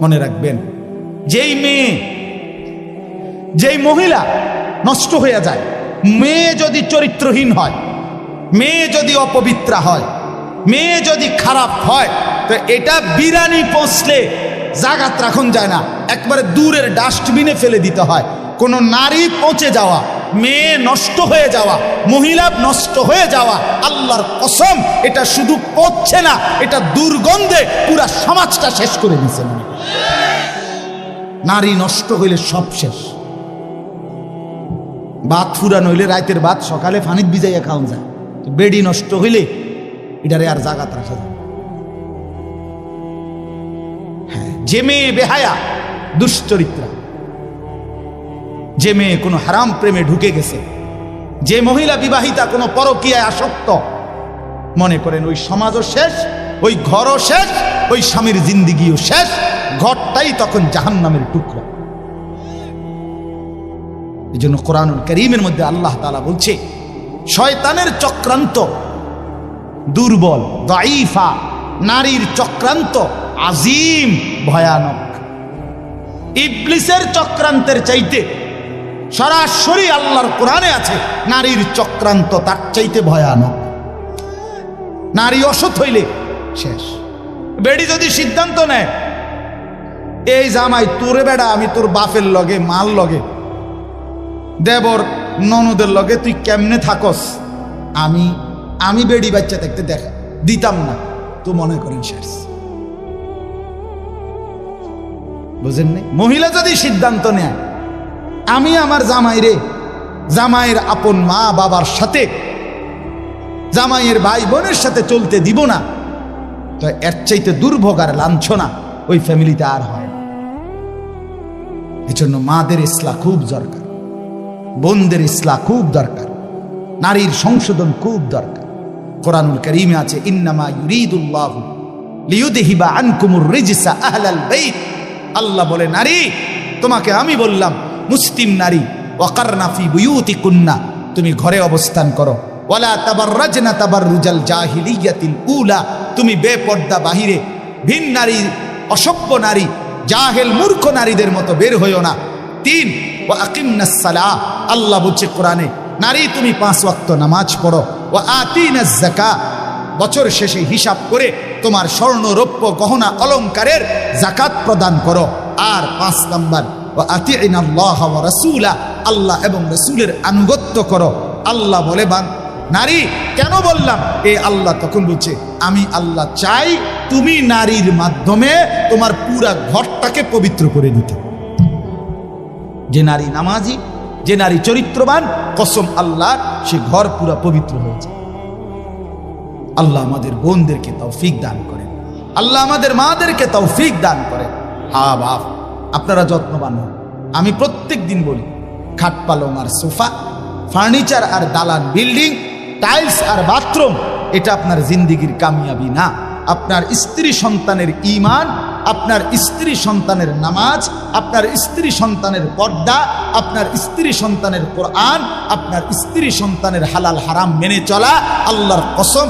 মনে রাখবেন, যেই মেয়ে, যেই মহিলা নষ্ট হয়ে যায়, মেয়ে যদি চরিত্রহীন হয়, মেয়ে যদি অপবিত্রা হয়, মেয়ে যদি খারাপ হয়, তো এটা বিরানি পৌঁছলে জাগাত রাখন যায় না, একবারে দূরের ডাস্টবিনে ফেলে দিতে হয়। কোন নারী পচে যাওয়া, মেয়ে নষ্ট হয়ে যাওয়া, মহিলা নষ্ট হয়ে যাওয়া, আল্লাহর কসম এটা শুধু পচছে না, এটা দুর্গন্ধে পুরা সমাজটা শেষ করে দিচ্ছে। নারী নষ্ট হইলে সব শেষ। ভাত ফুরান হইলে রাতের ভাত সকালে পানিত ভিজাইয়া খাওয়া যায়, বেডি নষ্ট হইলে এটারে আর জাগাত রাখা যায়। হ্যাঁ, যে মেয়ে বেহায়া দুশ্চরিত্রা, যে মেয়ে কোনো হারাম প্রেমে ঢুকে গেছে, যে মহিলা বিবাহিতা কোনো পরকীয়ায় আসক্ত, মনে করেন ওই সমাজও শেষ, ওই ঘরও শেষ, ওই স্বামীর জিন্দিগিও শেষ, ঘরটাই তখন জাহান্নামের টুকরা। এই জন্য কোরআনুল কারীমের মধ্যে আল্লাহ তাআলা বলছে, শয়তানের চক্রান্ত দুর্বল, দাঈফা, নারীর চক্রান্ত আজিম, ভয়ানক। ইবলিসের চক্রান্তের চাইতে সরাসরি আল্লাহর কোরআনে আছে নারীর চক্রান্ত তার চাইতে ভয়ানক। নারী অসৎ হইলে শেষ। বেডি যদি সিদ্ধান্ত নেয়, এই জামাই তোরে বেড়া আমি তোর বাপের লগে, মাল লগে, দেবর ননদের লগে তুই কেমনে থাকস, আমি বেডি বাচ্চা দেখতে দেখা দিতাম না, তো মনে করেন শেষ। বুঝেন নাই? মহিলা যদি সিদ্ধান্ত নেয় আমি আমার জামাইরে, জামাইয়ের আপন মা বাবার সাথে, জামাইয়ের ভাই বোনের সাথে চলতে দিব না, তো এর চাইতে দুর্ভোগ আর লাঞ্ছনা ওই ফ্যামিলিতে আর হয়। এজন্য মাদের ইসলাহ খুব দরকার, বোনদের ইসলাহ খুব দরকার, নারীর সংশোধন খুব দরকার। কোরআনুল কারীমে আছে, ইন্নামা ইউরিদুল্লাহু লিইউযহিবা আনকুমুর রিজসা আহলাল বাইত। আল্লাহ বলে, নারী তোমাকে আমি বললাম, মুসলিম নারী, ওয়াকারনা ফি বুয়ুতিকুন্না, তুমি ঘরে অবস্থান করো, ওয়ালা তাবাররাজনা তাবাররুজাল জাহিলিয়াতিল উলা, তুমি বেপর্দা বাহিরে ভিন নারী, অসভ্য নারী, জাহেল মূর্খ নারীদের মতো বের হইও না। 3, ওয়া আকিমনাস সালাহ, আল্লাহ বলছে কোরআনে, নারী তুমি 5 ওয়াক্ত নামাজ পড়ো, ওয়া আতিনাজ যাকাত, বছর শেষে হিসাব করে তোমার স্বর্ণ রৌপ্য গহনা অলংকারের যাকাত প্রদান করো। আর 5 নাম্বার, ওয়া আতিনাল্লাহ ওয়া রাসূলা, আল্লাহ এবং রাসূলের আনুগত্য করো। আল্লাহ বলে, নারী কেন বললাম? এই আল্লাহ তখন বলছে, আমি আল্লাহ চাই তুমি নারীর মাধ্যমে তোমার পুরা ঘরটাকে পবিত্র করে দিতে। যে নারী নামাজি, যে নারী চরিত্রবান, কসম আল্লাহ, সে ঘর পুরা পবিত্র হয়েছে। আল্লাহ আমাদের বোনদেরকে তৌফিক দান করেন, আল্লাহ আমাদের মাদেরকে তৌফিক দান করেন। হা বাপ, আপনারা যত্নবান হন। আমি প্রত্যেক দিন বলি, খাট পালং আর সোফা, ফার্নিচার আর দালান বিল্ডিং, টাইলস আর বাথরুম, এটা আপনার জিন্দিগির কামিয়াবি না। আপনার স্ত্রী সন্তানের ঈমান, আপনার স্ত্রী সন্তানের নামাজ, আপনার স্ত্রী সন্তানের পর্দা, আপনার স্ত্রী সন্তানের কোরআন, আপনার স্ত্রী সন্তানের হালাল হারাম মেনে চলা, আল্লাহর কসম